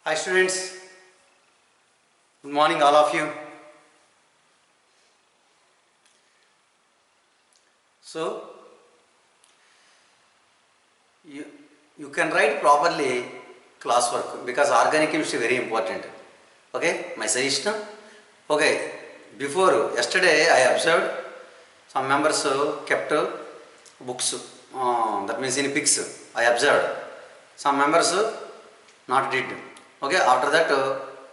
Hi students, good morning all of you. So, you can write properly classwork because organic chemistry is very important. Okay, my suggestion. Okay, before yesterday I observed some members kept books, that means in pics. I observed some members not did. Okay, after that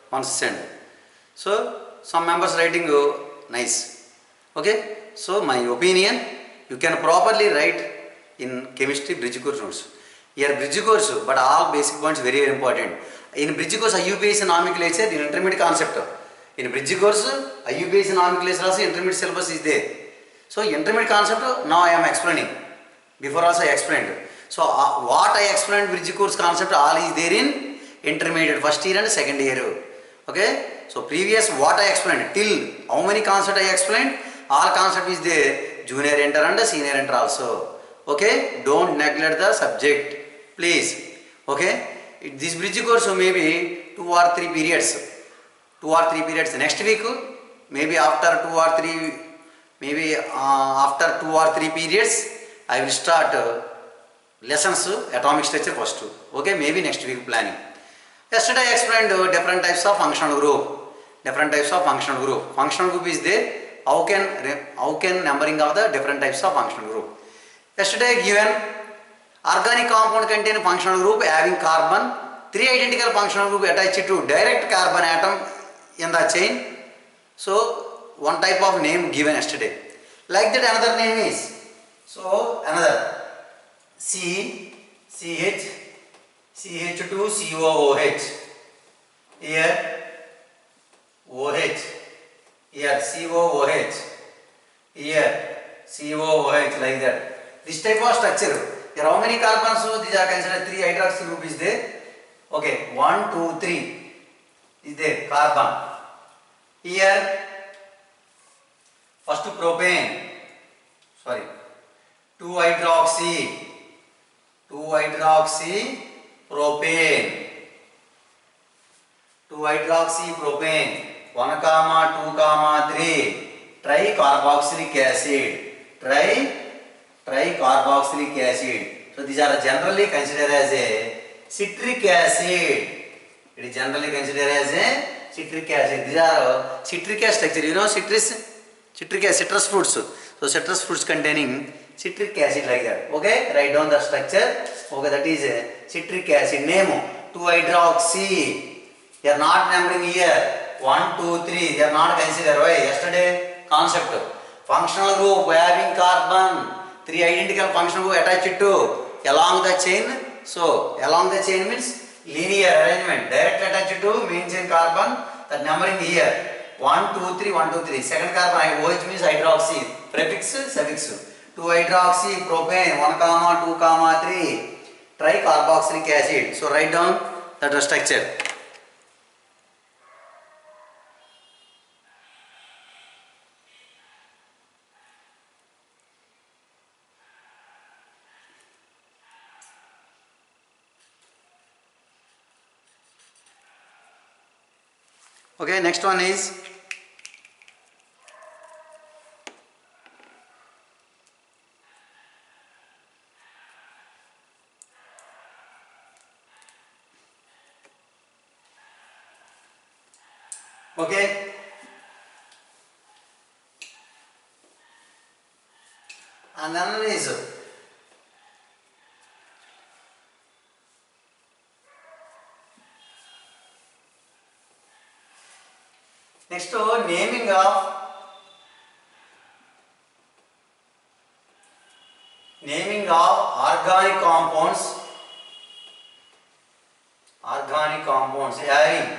once send. So some members writing nice. Okay, so my opinion, you can properly write in chemistry bridge course notes. Here bridge course, but all basic points very important. In bridge course IUPAC nomenclature in intermediate concept. In bridge course IUPAC nomenclature also intermediate syllabus is there. So intermediate concept now I am explaining. Before also I explained. So what I explained bridge course concept all is there in intermediate first year and second year. Okay. So previous what I explained till how many concept I explained, all concept is there, junior enter and senior enter also. Okay. Don't neglect the subject, please. Okay. This bridge course may be 2 or 3 periods. 2 or 3 periods next week, maybe after 2 or 3, maybe after 2 or 3 periods I will start lessons atomic structure first. Okay, maybe next week planning. Yesterday I explained different types of functional group. Different types of functional group. Functional group is there. How can numbering of the different types of functional group. Yesterday given organic compound contain functional group having carbon. 3 identical functional group attached to direct carbon atom in the chain. So one type of name given yesterday. Like that another name is. So another CH CH2COOH. Here OH. Here COOH. Here COOH, like that. This type of structure. Here how many carbons? So these are considered 3 hydroxy group is there. Okay, 1, 2, 3 is there carbon. Here first propane. Sorry. 2 hydroxy propane. 2 hydroxy propane. 1, 2, 3 tricarboxylic acid. Tricarboxylic acid. So these are generally considered as a citric acid. It is generally considered as a citric acid. These are citric acid structure. You know citrus fruits. So citrus fruits containing citric acid, like that. Okay, write down the structure. Okay, that is a citric acid. Name 2 hydroxy. They are not numbering here. 1, 2, 3. They are not considered. Why? Yesterday concept. Functional group having carbon. 3 identical functional group attached to along the chain. So along the chain means linear arrangement. Directly attached to main chain carbon. That numbering here. 1, 2, 3, 1, 2, 3. Second carbon, OH means hydroxy. Prefix, suffix. 2 hydroxy propane. 1, 2, 3. Tricarboxylic acid. So write down that structure. Okay, next one is okay. And then is next naming of organic compounds. Organic compounds having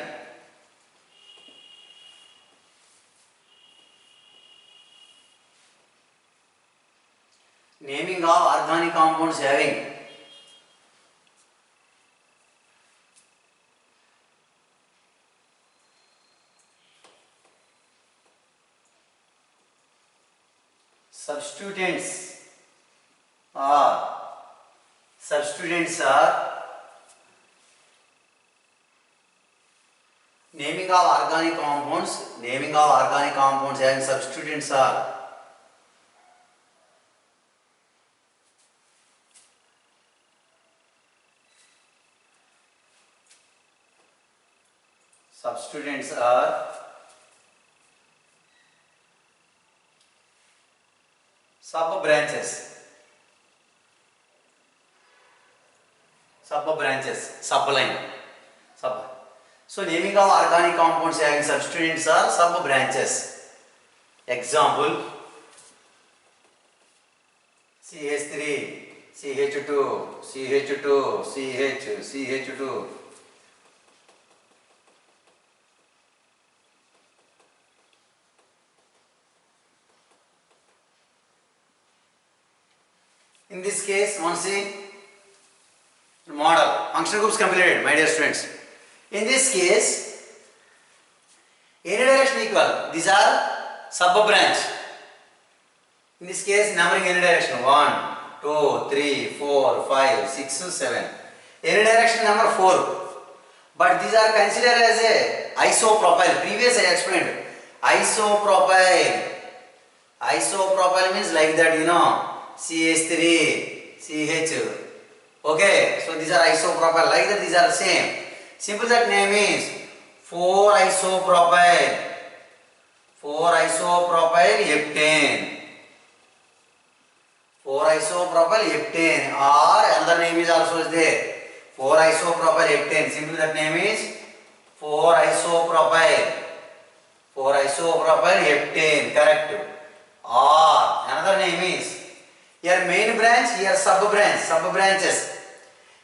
naming of organic compounds having substituents are Naming of organic compounds. Naming of organic compounds having substituents are sub branches, subline, sub. So naming of organic compounds having substituents are sub branches. Example: CH3, CH2, CH2, CH, CH2. In this case, one see model functional groups completed, my dear students. In this case, any direction equal. These are sub branch. In this case, numbering any direction 1, 2, 3, 4, 5, 6, 7. Any direction number 4. But these are considered as a isopropyl. Previous I explained. Isopropyl. Isopropyl means like that, you know. CH3, CH. Okay, so these are isopropyl. Like that, these are same. Simple that name is 4-isopropyl. 4-isopropyl heptane. 4-isopropyl heptane. Or another name is also there. 4-isopropyl heptane. Simple that name is 4-isopropyl. 4-isopropyl heptane. Correct. Or another name is here main branch, here sub branch, sub branches.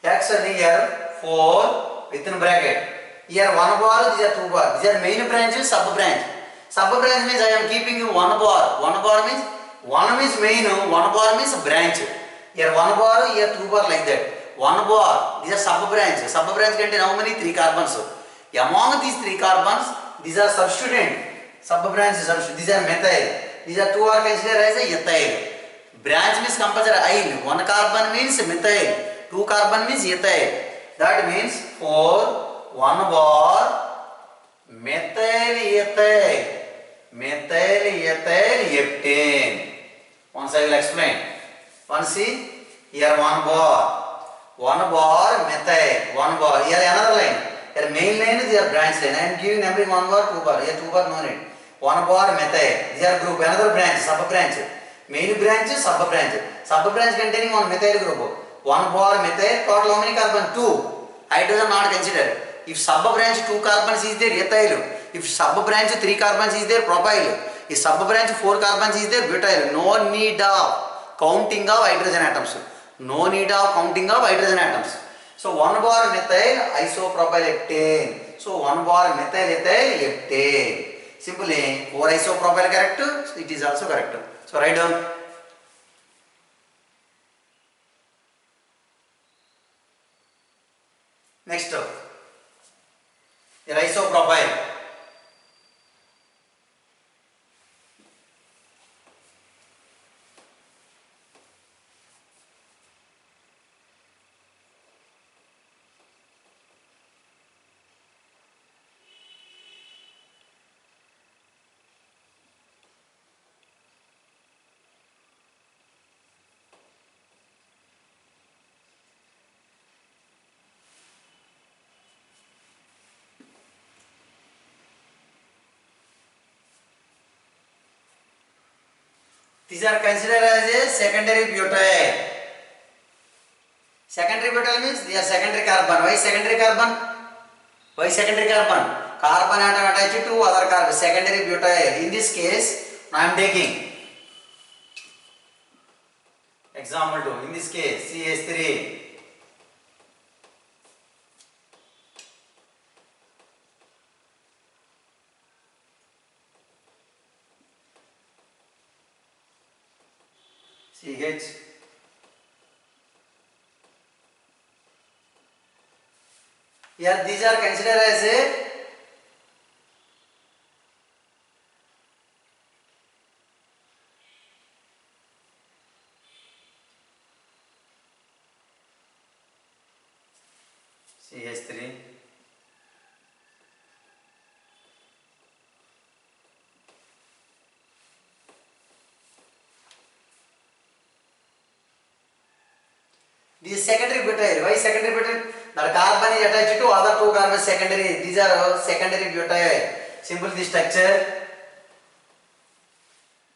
Actually here 4 within bracket. Here 1 bar, these are 2 bar. These are main branches, sub branch. Sub branch means I am keeping you 1 bar. 1 bar means 1 means main, 1 bar means branch. Here 1 bar, here 2 bar like that. 1 bar, these are sub branch. Sub branch contain how many? 3 carbons. Among these 3 carbons, these are substituent. Sub branch substituent. These are methyl. These are 2 are considered as a ethyl. Branch means compulsory yl. 1 carbon means methyl. 2 carbon means ethyl. That means 4, 1 bar, methyl ethyl. Methyl ethyl heptane. Once I will explain. One see, here 1 bar. 1 bar methyl. 1 bar. Here another line. Here main line is your branch line. I am giving numbering 1 bar, 2 bar. Here 2 bar no need. 1 bar methyl. These are group. Another branch, sub branch. Main branch, sub branch. Sub branch containing 1 methyl group. 1 bar methyl, total how many carbon? 2. Hydrogen not considered. If sub branch 2 carbons is there, ethyl. If sub branch 3 carbons is there, propyl. If sub branch 4 carbons is there, butyl. No need of counting of hydrogen atoms. No need of counting of hydrogen atoms. So 1 bar methyl isopropyl heptane. So 1 bar methyl ethyl heptane. Simply 4 isopropyl correct. So it is also correct. So write down. Next up, the isopropyl. These are considered as a secondary butyl. Secondary butyl means they are secondary carbon. Why secondary carbon? Why secondary carbon? Carbon atom attached to other carbon. Secondary butyl. In this case, I am taking example 2. In this case, CH3. CH. Here these are considered as a CH3. This secondary butyl. Why secondary butyl? That carbon is attached to other two carbons secondary. These are secondary butyl. Simple the structure.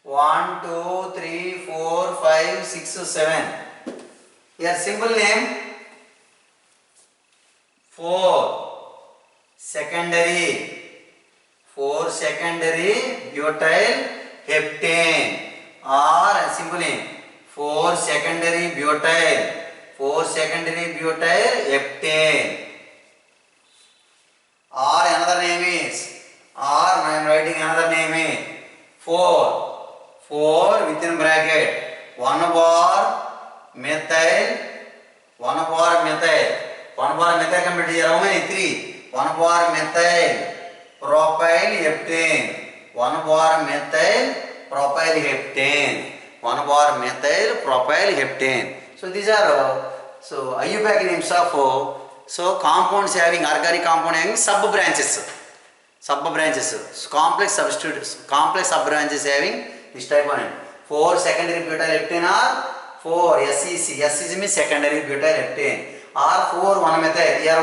1, 2, 3, 4, 5, 6, 7. Here simple name 4 secondary. 4 secondary butyl heptane. Or simple name 4 secondary butyl. 4 secondary butyl heptane. Or another name is, or I am writing another name is 4 within bracket 1 bar methyl, 1 bar methyl. 1 bar methyl can be here how many? 3. 1 bar methyl propyl heptane. 1 bar methyl propyl heptane. 1 bar methyl propyl heptane. So these are IUPAC names of compounds having organic compound having sub branches. So complex substitutes, complex sub branches having this type of name. 4 secondary butyl heptane are 4 SEC. SEC means secondary butyl heptane. Or 4 1 methyl. Here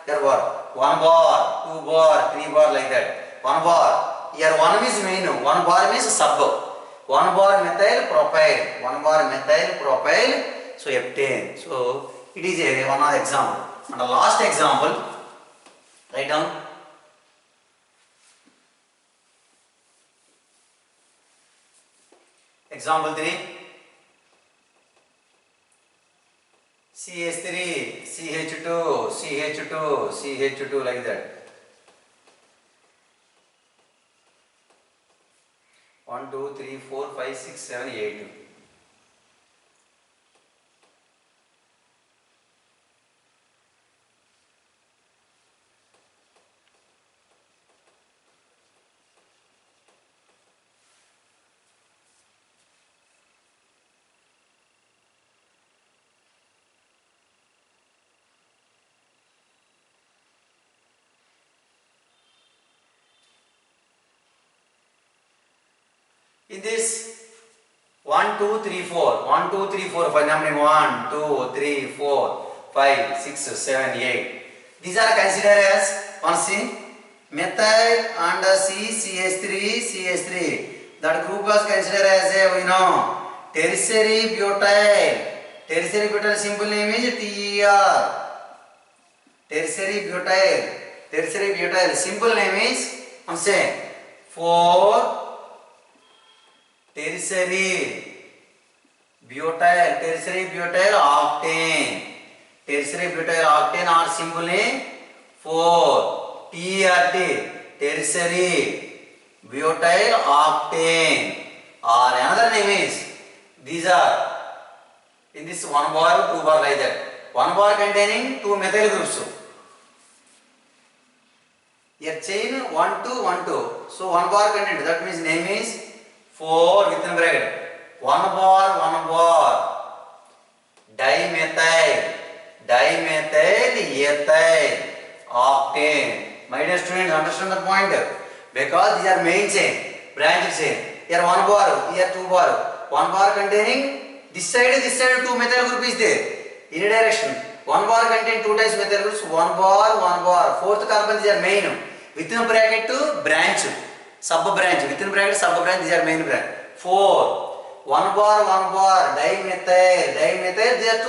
bar 1 bar, 2 bar, 3 bar like that. 1 bar. Here 1 means main. 1 bar means sub. 1 bar methyl propyl. 1 bar methyl propyl. So heptane. So it is one of the example. And the last example, write down. Example 3. CH3, CH2, CH2, CH2 like that. 1, 2, 3, 4, 5, 6, 7, 8. In this 1, 2, 3, 4, 1, 2, 3, 4, 5, number 1, 2, 3, 4, 5, 6, 7, 8. These are considered as, one see, methyl and CH3, CH3. That group was considered as a, tertiary butyl. Tertiary butyl simple name is TER. Tertiary butyl. Tertiary butyl simple name is, one say, 4 tertiary butyl octane. Tertiary butyl octane or simple name 4 TERT. Tertiary butyl octane. Or another name is, these are in this 1 bar, 2 bar like that. 1 bar containing 2 methyl groups. Here chain 1, 2, 1, 2. So 1 bar content, that means name is 4 within bracket 1 bar dimethyl ethyl octane. My dear students, understand the point? Because these are main chain, branch chain. Here 1 bar, here 2 bar. 1 bar containing this side 2 methyl group is there in a direction. 1 bar contain 2 times methyl groups. 1 bar. Fourth carbon is their main. Within bracket to branch. Sub branch, within bracket sub branch, these are main branch. 4 1 bar dimethyl, these are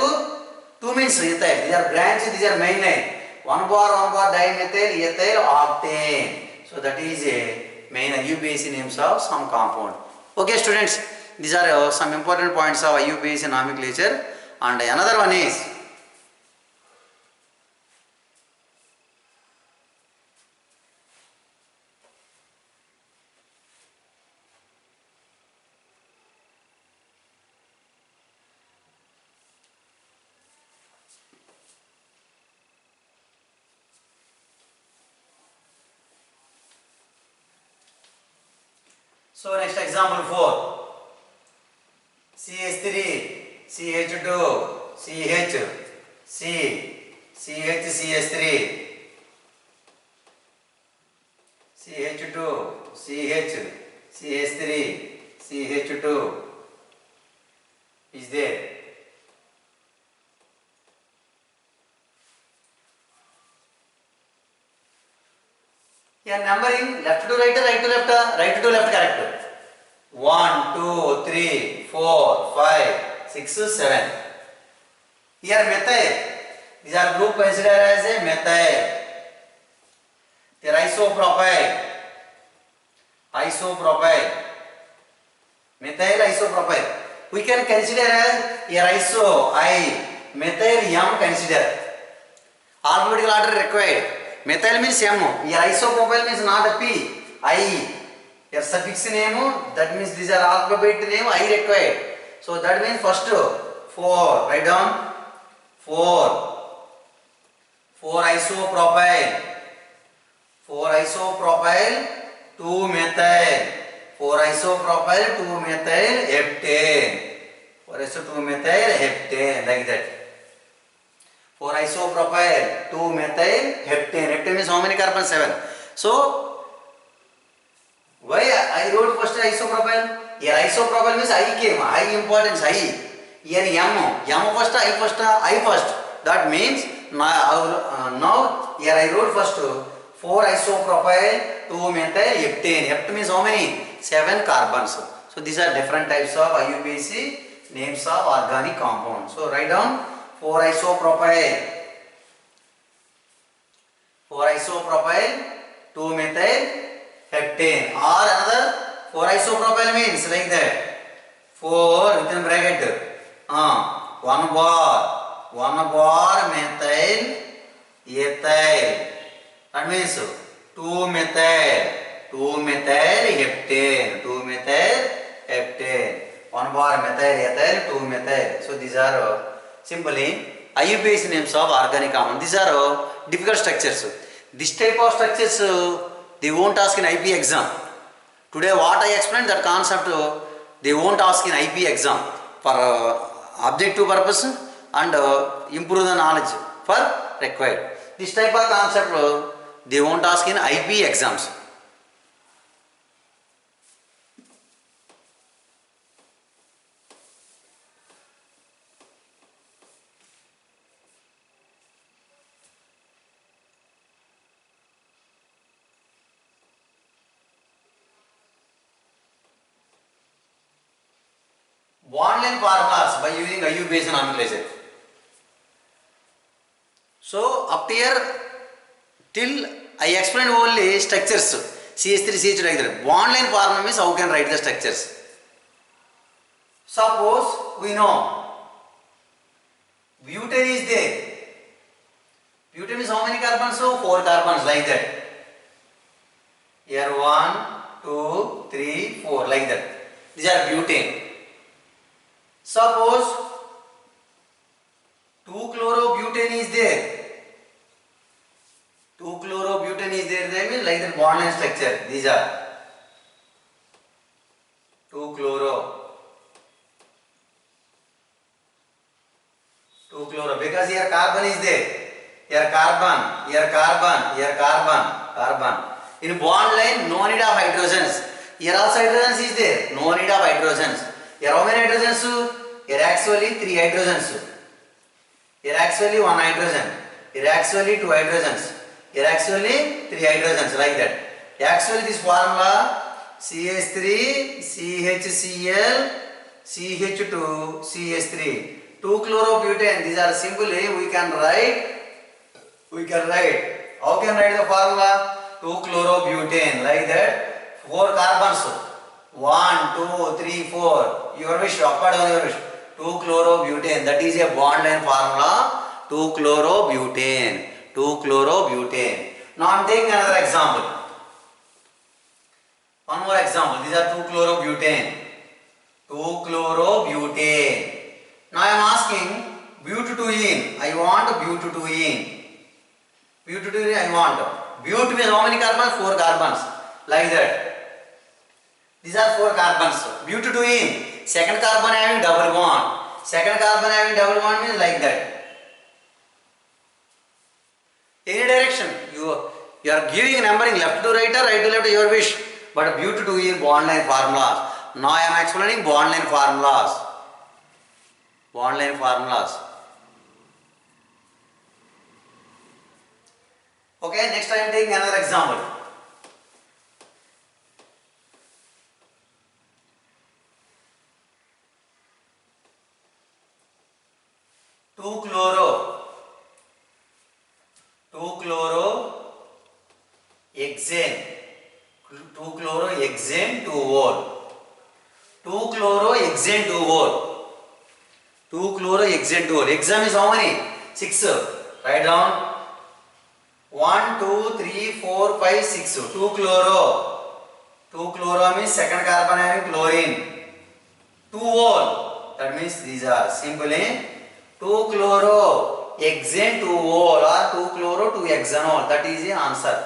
two means ethyl, these are branch, these are main line. 1 bar dimethyl ethyl octane. So that is a main IUPAC names of some compound. Okay students, these are some important points of IUPAC nomenclature. And another one is so next example 4 CH3 CH2 CH CH3 CH2 CH3 CH2 is there. Here numbering left to right, right to left, right to left correct. 1, 2, 3, 4, 5, 6, 7. Here methyl. These are group considered as a methyl. Here isopropyl. Isopropyl. Methyl isopropyl. We can consider as here iso, I, methyl, M consider. Alphabetical order required. Methyl means M. Here isopropyl means not a P, I. Here suffix name, that means these are alphabet name I required. So that means first 4, write down 4. 4 isopropyl. 4 isopropyl, 2 methyl. 4 isopropyl, 2 methyl heptane. 4 iso 2 methyl heptane, like that. 4 isopropyl, 2 methyl heptane. Heptane means how many carbons? 7. So why I wrote first isopropyl? Here isopropyl means I came, I importance I. Here M first, I first. That means now here I wrote first 4 isopropyl, 2 methyl heptane. Heptane means how many? 7 carbons. So these are different types of IUPAC names of organic compounds. So write down 4 isopropyl, 4 isopropyl, 2 methyl heptane, or another 4 isopropyl means like that. 4 within bracket, 1 bar methyl ethyl. That means 2 methyl heptane, 2 methyl heptane, 1 bar methyl ethyl, 2 methyl. So these are simply IUPAC names of organic compound. These are difficult structures. This type of structures they won't ask in IP exam. Today what I explained, that concept they won't ask in IP exam for objective purpose and improve the knowledge for required. This type of concept they won't ask in IP exams. Bond length formulas by using IUPAC nomenclature. So up here till I explained only structures, CH3, CH2 like that. Bond length formula means how can write the structures. Suppose we know butane is there. Butane means how many carbons? So 4 carbons like that. Here 1, 2, 3, 4 like that. These are butane. Suppose 2-chlorobutane is there. 2-chlorobutane is there, that means like the bond length structure. These are 2-chloro, because here carbon is there. Here carbon, here carbon, here carbon, carbon. In bond line, no need of hydrogens. Here also hydrogens is there, no need of hydrogens. Here how many hydrogens? Here actually 3 hydrogens. Here actually 1 hydrogen. Here actually 2 hydrogens. Here actually 3 hydrogens, like that. Actually this formula CH3, CHCl, CH2, CH3. 2-chlorobutane. These are simply we can write. How can write the formula? 2-chlorobutane, like that. 4 carbons. 1, 2, 3, 4. Your wish, up or down your wish. 2-chlorobutane. That is a bond line formula. 2-chlorobutane. 2-chlorobutane. Now I am taking another example. One more example. These are 2-chlorobutane. 2-chlorobutane. Now I am asking butadiene. I want butadiene. Butadiene I want. But means how many carbons? 4 carbons. Like that. These are 4 carbons. Butadiene. Second carbon having double bond. Second carbon having double bond means like that. Any direction. You are giving numbering left to right or right to left, your wish. But butadiene bond line formulas. Now I am explaining bond line formulas. Bond line formulas. Okay, next I am taking another example. 2-chlorohexane, 2-chlorohexane 2-ol, 2-chlorohexane 2-ol, 2-chlorohexane 2-ol. Hexane is how many? 6. Write down. 1, 2, 3, 4, 5, 6. 2-chloro. 2-chloro means second carbon having chlorine. 2-ol. That means these are simply 2-chlorohexane 2-ol or 2-chloro-2-hexanol. That is the answer.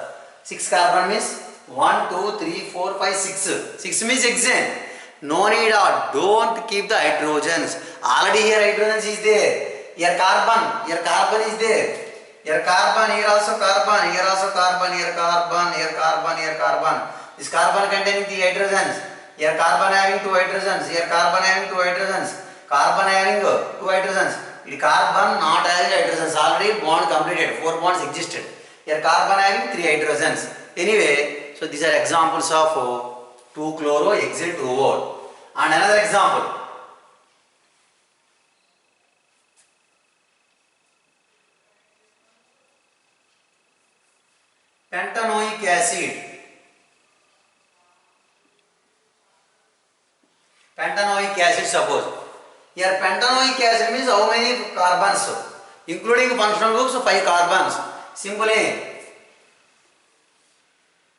6 carbon means 1, 2, 3, 4, 5, 6. 6 means hexane. No need of. Don't keep the hydrogens. Already here hydrogens is there. Here carbon is there. Here carbon, here also carbon, here also carbon, here carbon, here carbon, here carbon. This carbon containing the hydrogens. Here carbon having 2 hydrogens. Here carbon having 2 hydrogens. Carbon having 2 hydrogens. The carbon not having hydrogens. Already bond completed. 4 bonds existed. Here carbon having 3 hydrogens. Anyway, so these are examples of 2-chlorohexane 2-ol. And another example. Pentanoic acid. Pentanoic acid, suppose. Here pentanoic acid means how many carbons? Including functional groups, 5 carbons. Simply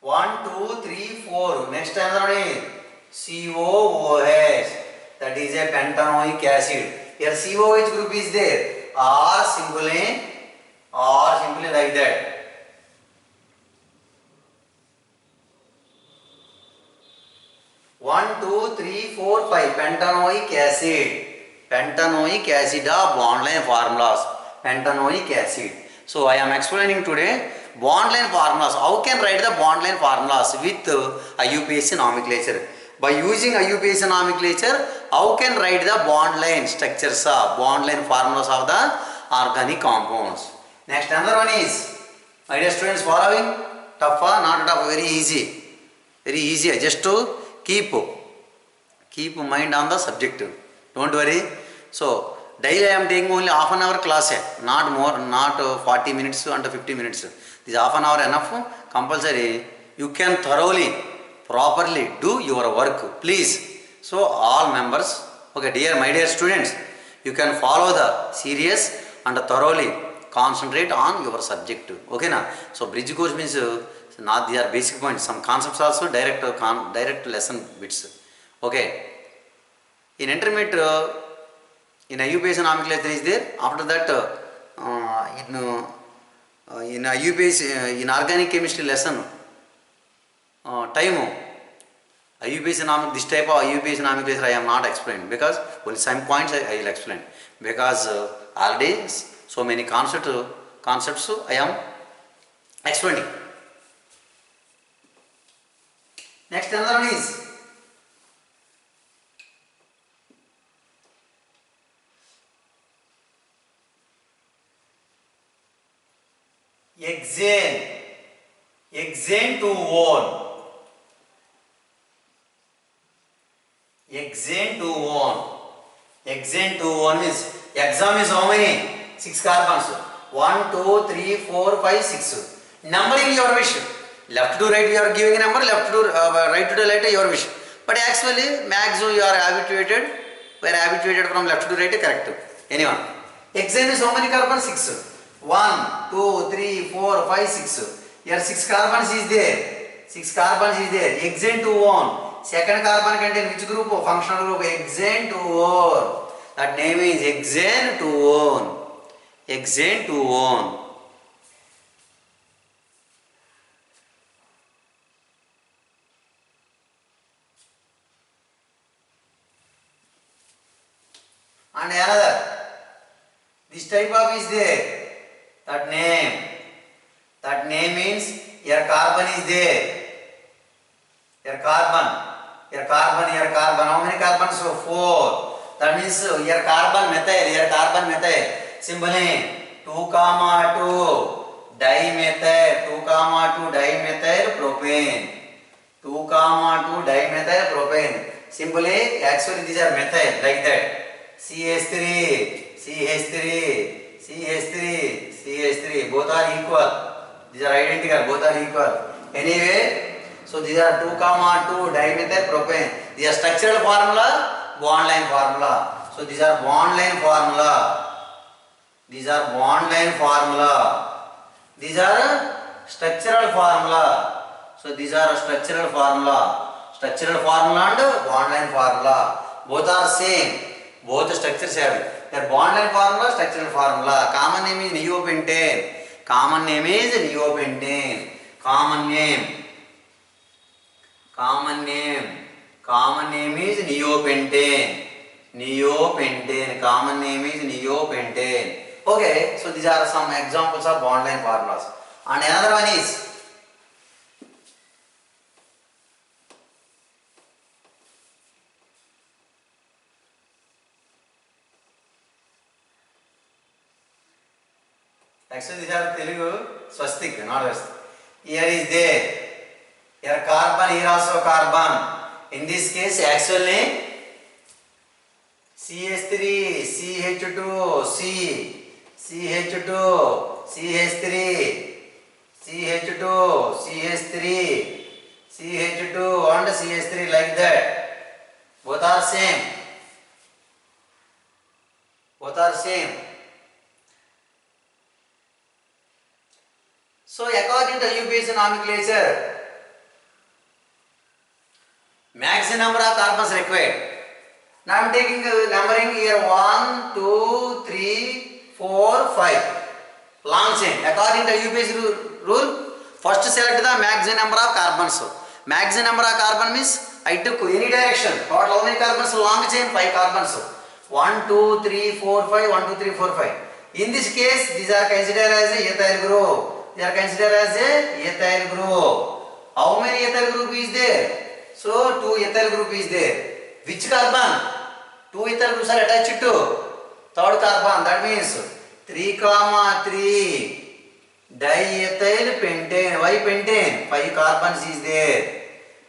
1, 2, 3, 4. Next time COOH. That is a pentanoic acid. Here COH group is there. Or simply like that. 1, 2, 3, 4, 5. Pentanoic acid. Pentanoic acid of bond line formulas. Pentanoic acid. So I am explaining today bond line formulas. How can write the bond line formulas with IUPAC nomenclature? By using IUPAC nomenclature, how can write the bond line structures of bond line formulas of the organic compounds? Next, another one is, my dear students, following tough or not tough? Very easy. Very easy. Just to keep mind on the subject. Don't worry. So daily I am taking only half an hour class, not more, not 40 minutes and 50 minutes. This half an hour enough, compulsory. You can thoroughly, properly do your work, please. So all members, okay, my dear students, you can follow the serious and thoroughly concentrate on your subject. Okay na? So bridge course means not these are basic points. Some concepts also direct lesson bits. Okay. In intermediate, in IUPAC nomenclature is there. After that, in IUPAC, in organic chemistry lesson, time IUPAC this type of IUPAC nomenclature I am not explained, because only some points I will explain, because already so many concepts I am explaining. Next, another one is hexane 2-ol. Hexane 2-ol means hexane is how many? 6 carbons. 1, 2, 3, 4, 5, 6. Numbering your wish. Left to right you are giving a number, left to right to the right your wish. But actually maximum you are habituated. We are habituated from left to right, correct. Anyone? Hexane is how many carbons? 6. 1, 2, 3, 4, 5, 6. Here 6 carbons is there. 6 carbons is there. Hexane 2-ol. Second carbon contain which group? Functional group. Hexane 2-ol. That name is hexane 2-ol. Hexane 2-ol. And another. This type of is there. That name means here carbon is there. Here carbon. How many carbons? So 4. That means here carbon methyl. Simply 2, 2 dimethyl. 2, 2 dimethyl propane. 2, 2 dimethyl propane. Simply, actually these are methyl like that. CH3. CH3, both are equal. These are identical, both are equal. Anyway, so these are 2 comma 2 dimethyl propane. These are structural formula, bond line formula. So these are bond line formula. These are bond line formula. These are structural formula. So these are structural formula. Structural formula and bond line formula. Both are same. Both structures have their bond line formula, structural formula. Common name is neopentane. Common name is neopentane. Common name. Common name. Common name is neopentane. Neopentane. Common name is neopentane. Okay, so these are some examples of bond line formulas. And another one is actually these are Telugu swastik, not Swastik. Here is there. Here carbon, here also carbon. In this case, actually CH3, CH2, C, CH2, CH3, CH2, CH3, CH2 and CH3 like that. Both are same. Both are same. So according to IUPAC nomenclature, maximum number of carbons required. Now I am taking numbering here 1, 2, 3, 4, 5. Long chain. According to IUPAC rule, first select the maximum number of carbons. Maximum number of carbon means I took any direction. Total how many carbons? Long chain 5 carbons. 1, 2, 3, 4, 5. 1, 2, 3, 4, 5. In this case, these are considered as a ethyl group. They are considered as a ethyl group. How many ethyl group is there? So 2 ethyl group is there. Which carbon? 2 ethyl groups are attached to third carbon. That means 3 comma 3 diethyl pentane. Why pentane? 5 carbons is there.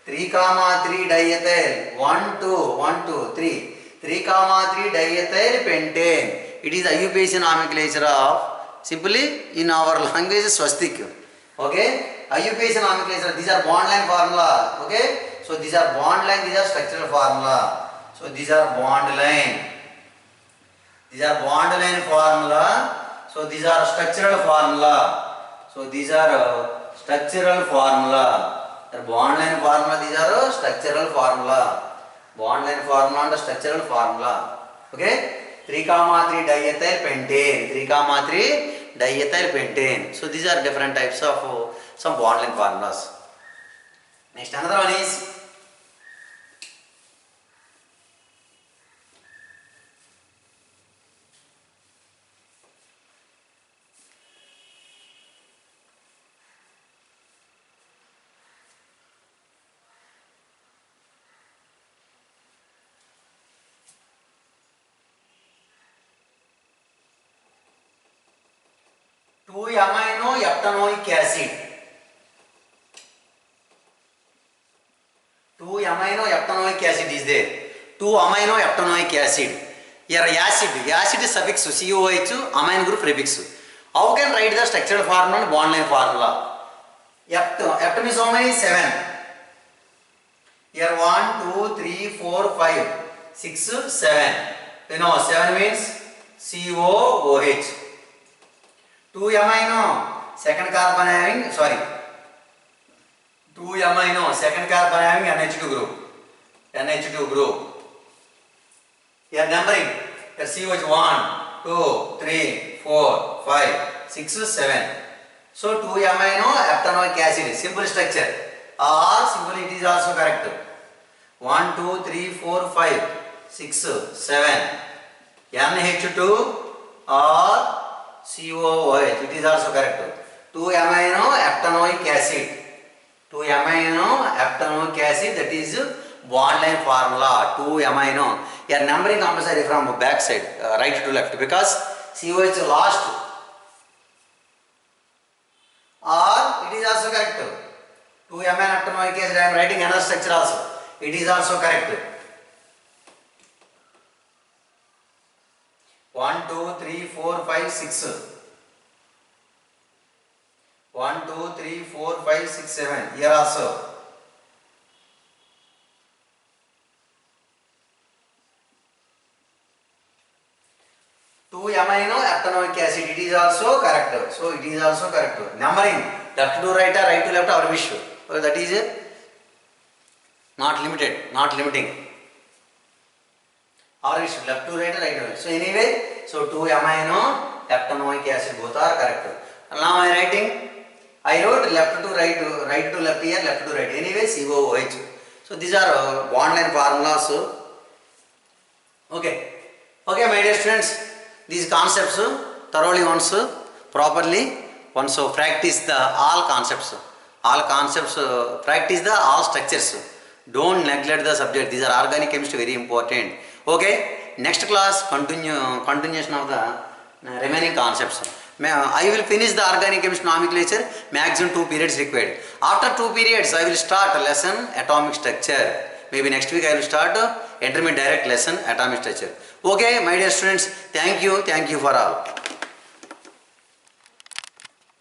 3 comma 3 diethyl. 1, 2, 1, 2, 3. 3 comma 3 diethyl pentane. It is IUPAC nomenclature of. Simply in our language swastik. Okay, IUPAC nomenclature. These are bond line formula. Okay, so these are bond line. These are structural formula. So these are bond line. These are bond line formula. So these are structural formula. So these are structural formula. The bond line formula. These are structural formula. Bond line formula and structural formula. Okay. 3 comma 3 diethyl pentane. 3 comma 3 diethyl pentane. So these are different types of some bond line formulas. Next, another one is amino eptanoic acid. 2 amino eptanoic acid is there. 2 amino eptanoic acid. Here acid is suffix COH, amine group prefix. How can write the structural formula and bond line formula? Ept means how many? 7. Here 1, 2, 3, 4, 5, 6, 7. You know 7 means COOH. 2 amino, second carbon having, 2 amino, second carbon having NH2 group. NH2 group. Here numbering, here COH 1, 2, 3, 4, 5, 6, 7. So 2 amino eptanoic acid, simple structure. Or simply it is also correct. 1, 2, 3, 4, 5, 6, 7. NH2 or COOH, it is also correct. 2 amino eptanoic acid. 2 amino eptanoic acid, that is bond line formula. 2 amino. Here numbering compulsory from back side, right to left, because COH last. Or it is also correct. 2 amino eptanoic acid, I am writing another structure also. It is also correct. 1, 2, 3, 4, 5, 6. 1, 2, 3, 4, 5, 6, 7. Here also. Two amino ectanoic acid. It is also correct. So it is also correct. Numbering left to right or right to left our wish. So that is not limited, not limiting. Our wish left to right or right to left. So anyway, so two amino ectanoic acid both are correct. And now I am writing. I wrote left to right to left here, left to right. Anyway, COOH. So these are bond line formulas. Okay. Okay, my dear students. These concepts thoroughly once properly once practice the all concepts practice the all structures. Don't neglect the subject. These are organic chemistry, very important. Okay, next class continuation of the remaining concepts. I will finish the organic chemistry nomenclature. Maximum 2 periods required. After 2 periods I will start lesson atomic structure. Maybe next week I will start intermediate direct lesson atomic structure. Okay, my dear students, thank you for all.